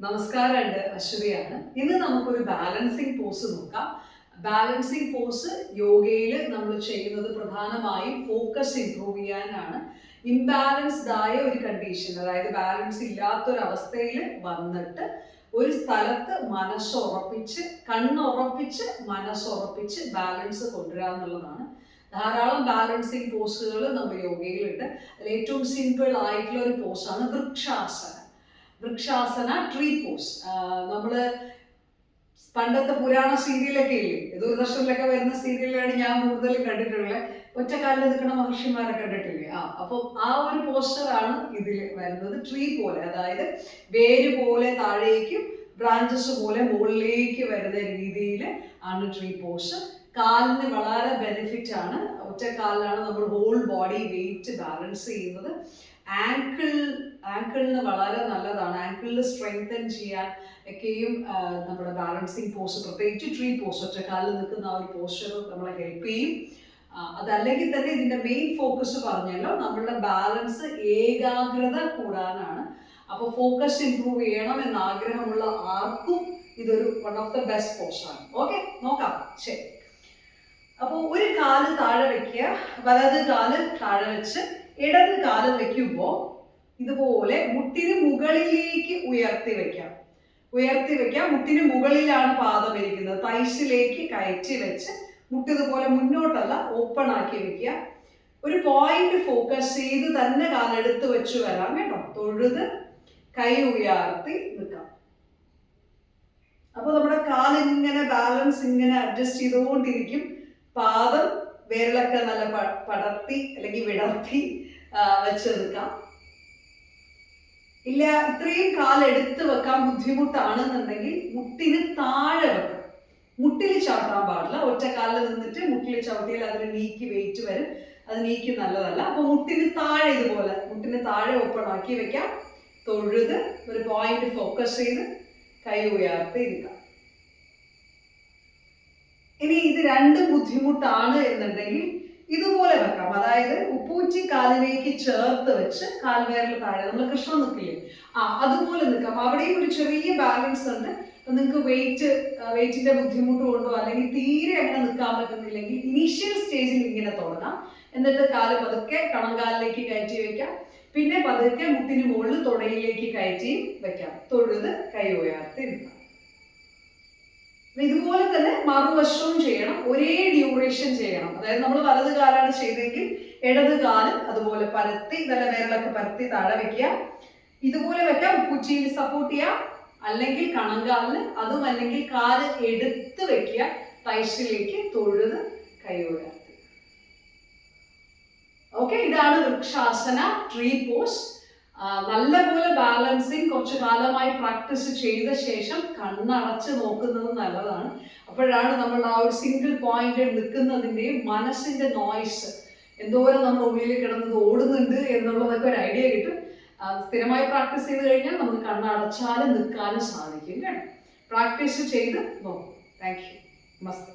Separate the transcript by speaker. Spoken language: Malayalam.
Speaker 1: നമസ്കാരമുണ്ട്, അശ്വതിയാണ്. ഇന്ന് നമുക്കൊരു ബാലൻസിങ് പോസ് നോക്കാം. ബാലൻസിങ് പോസ് യോഗയിൽ നമ്മൾ ചെയ്യുന്നത് പ്രധാനമായും ഫോക്കസ് ഇംപ്രൂവ് ചെയ്യാനാണ്. ഇംബാലൻസ്ഡ് ആയ ഒരു കണ്ടീഷൻ, അതായത് ബാലൻസ് ഇല്ലാത്തൊരവസ്ഥയിൽ വന്നിട്ട് ഒരു സ്ഥലത്ത് മനസ്സുറപ്പിച്ച് മനസ്സുറപ്പിച്ച് ബാലൻസ് കൊണ്ടുവരിക എന്നുള്ളതാണ്. ധാരാളം ബാലൻസിങ് പോസുകൾ നമ്മൾ യോഗയിലുണ്ട്. അതിൽ ഏറ്റവും സിമ്പിൾ ആയിട്ടുള്ള ഒരു പോസാണ് വൃക്ഷാസന ട്രീ പോസ്. നമ്മള് പണ്ടത്തെ പുരാണ സീരിയലൊക്കെ ഇല്ലേ, ദൂരദർശനിലൊക്കെ വരുന്ന സീരിയലാണ് ഞാൻ കൂടുതലും കണ്ടിട്ടുള്ളത്. ഒറ്റക്കാലിൽ നിൽക്കുന്ന മഹർഷിമാരെ കണ്ടിട്ടില്ലേ? അപ്പം ആ ഒരു പോസ്റ്ററാണ് ഇതിൽ വരുന്നത്. ട്രീ പോലെ, അതായത് വേര് പോലെ താഴേക്കും ബ്രാഞ്ചസ് പോലെ മുകളിലേക്ക് വരുന്ന രീതിയിൽ ആണ് ട്രീ പോസ്. കാലിന് വളരെ ബെനിഫിറ്റ് ആണ്. ഒറ്റക്കാലിലാണ് നമ്മൾ ഹോൾ ബോഡി വെയിറ്റ് ബാലൻസ് ചെയ്യുന്നത്. ആങ്കിളിന് വളരെ നല്ലതാണ്. ആങ്കിളിന് സ്ട്രെങ്തൻ ചെയ്യാൻ ഒക്കെയും നമ്മുടെ ബാലൻസിങ് പോസ്, പ്രത്യേകിച്ച് ട്രീ പോസ്, ഒറ്റക്കാലിൽ നിൽക്കുന്ന ആ ഒരു പോസ്റ്റർ നമ്മളെ ഹെൽപ്പ് ചെയ്യും. അതല്ലെങ്കിൽ തന്നെ ഇതിന്റെ മെയിൻ ഫോക്കസ് പറഞ്ഞല്ലോ, നമ്മളുടെ ബാലൻസ് ഏകാഗ്രത കൂടാനാണ്. അപ്പോൾ ഫോക്കസ് ഇംപ്രൂവ് ചെയ്യണം എന്ന ആഗ്രഹമുള്ള ആർക്കും ഇതൊരു വൺ ഓഫ് ദ ബെസ്റ്റ് പോസ്റ്റാണ്. ഓക്കെ, നോക്കാം. ശരി. അപ്പോൾ ഒരു കാല് താഴെ വെക്കുക, വലത് കാല് താഴെ വെച്ച് ഇടത് കാല് വെക്കുമ്പോൾ ഇതുപോലെ മുട്ടിന് മുകളിലേക്ക് ഉയർത്തി വെക്കാം. മുട്ടിന് മുകളിലാണ് പാദം ഇരിക്കുന്നത്. തൈസിലേക്ക് കയറ്റി വെച്ച് മുട്ടിതുപോലെ മുന്നോട്ടല്ല, ഓപ്പൺ ആക്കി വെക്കുക. ഒരു പോയിന്റ് ഫോക്കസ് ചെയ്ത് തന്നെ കാലെടുത്ത് വെച്ച് വരാം കേട്ടോ. തൊഴുത് കൈ ഉയർത്തി നിൽക്കാം. അപ്പോൾ നമ്മുടെ കാലിങ്ങനെ ബാലൻസ് ഇങ്ങനെ അഡ്ജസ്റ്റ് ചെയ്തുകൊണ്ടിരിക്കും. പാദം വിരലൊക്കെ നല്ല പടർത്തി അല്ലെങ്കിൽ വിടർത്തി വെച്ച് നിൽക്കാം. ഇല്ല, ഇത്രയും കാലെടുത്ത് വെക്കാൻ ബുദ്ധിമുട്ടാണെന്നുണ്ടെങ്കിൽ മുട്ടിന് താഴെ വെക്കാം. മുട്ടിൽ ചവിട്ടാൻ പാടില്ല. ഒറ്റക്കാലിൽ നിന്നിട്ട് മുട്ടിൽ ചവിട്ടിയാൽ അതിന് നീക്കി വെയിറ്റ് വരും. അത് നീക്കി നല്ലതല്ല. അപ്പൊ മുട്ടിന് താഴെ ഇതുപോലെ മുട്ടിന് താഴെ ഓപ്പൺ ആക്കി വെക്കാം. തൊഴുത് ഒരു പോയിന്റ് ഫോക്കസ് ചെയ്ത് കൈ ഉയർത്തി നിൽക്കാം. ഇനി ഇത് രണ്ടും ബുദ്ധിമുട്ടാണ് എന്നുണ്ടെങ്കിൽ ഇതുപോലെ വെക്കാം. അതായത് ഉപ്പൂറ്റി കാലിലേക്ക് ചേർത്ത് വെച്ച് കാൽവേറിൽ താഴെ നമ്മൾ കൃഷ്ണ നിൽക്കില്ലേ, അതുപോലെ നിൽക്കാം. അവിടെയും ഒരു ചെറിയ ബാലൻസ് ഉണ്ട്. നിങ്ങൾക്ക് വെയിറ്റിന്റെ ബുദ്ധിമുട്ട് കൊണ്ടോ അല്ലെങ്കിൽ തീരെ അങ്ങനെ നിൽക്കാൻ പറ്റുന്നില്ലെങ്കിൽ ഇനീഷ്യൽ സ്റ്റേജിൽ ഇങ്ങനെ തുടങ്ങാം. എന്നിട്ട് കാല് പതുക്കെ കണങ്കാലിലേക്ക് കയറ്റി വെക്കാം. പിന്നെ പതുക്കെ മുട്ടിന് മുകളിൽ തുടയിലേക്ക് കയറ്റി വെക്കാം. തൊഴുത് കൈ ഉയർത്തി നിൽക്കാം. ഇതുപോലെ തന്നെ മറുവശവും ചെയ്യണം. ഒരേ ഡ്യൂറേഷൻ ചെയ്യണം. അതായത് നമ്മൾ വലത് കാലാണ് ചെയ്തെങ്കിൽ ഇടത് കാല് അതുപോലെ പരത്തി, നല്ല വിരലൊക്കെ പരത്തി താഴെ വെക്കുക. ഇതുപോലെ വെക്കാം. ഉപ്പുച്ചിയിൽ സപ്പോർട്ട് ചെയ്യാം, അല്ലെങ്കിൽ കണങ്കാലിന്, അതും അല്ലെങ്കിൽ കാല് എടുത്ത് വെക്കുക. തൈസിലേക്ക് തൊഴുത് കൈ ഉയർത്തി. ഓക്കെ, ഇതാണ് വൃക്ഷാസന ട്രീ പോസ്. നല്ലപോലെ ബാലൻസിങ് കുറച്ചു കാലമായി പ്രാക്ടീസ് ചെയ്ത ശേഷം കണ്ണടച്ച് നോക്കുന്നത് നല്ലതാണ്. അപ്പോഴാണ് നമ്മൾ ആ ഒരു സിംഗിൾ പോയിന്റിൽ നിൽക്കുന്നതിൻ്റെയും മനസ്സിന്റെ നോയ്സ്, എന്തോരം നമ്മൾ ഉള്ളിൽ കിടന്നത് ഓടുന്നുണ്ട് എന്നുള്ളതൊക്കെ ഒരു ഐഡിയ കിട്ടും. സ്ഥിരമായി പ്രാക്ടീസ് ചെയ്ത് കഴിഞ്ഞാൽ നമുക്ക് കണ്ണടച്ചാലും നിൽക്കാനും സാധിക്കും. പ്രാക്ടീസ് ചെയ്ത് നോക്കും. Thank you. നമസ്തേ.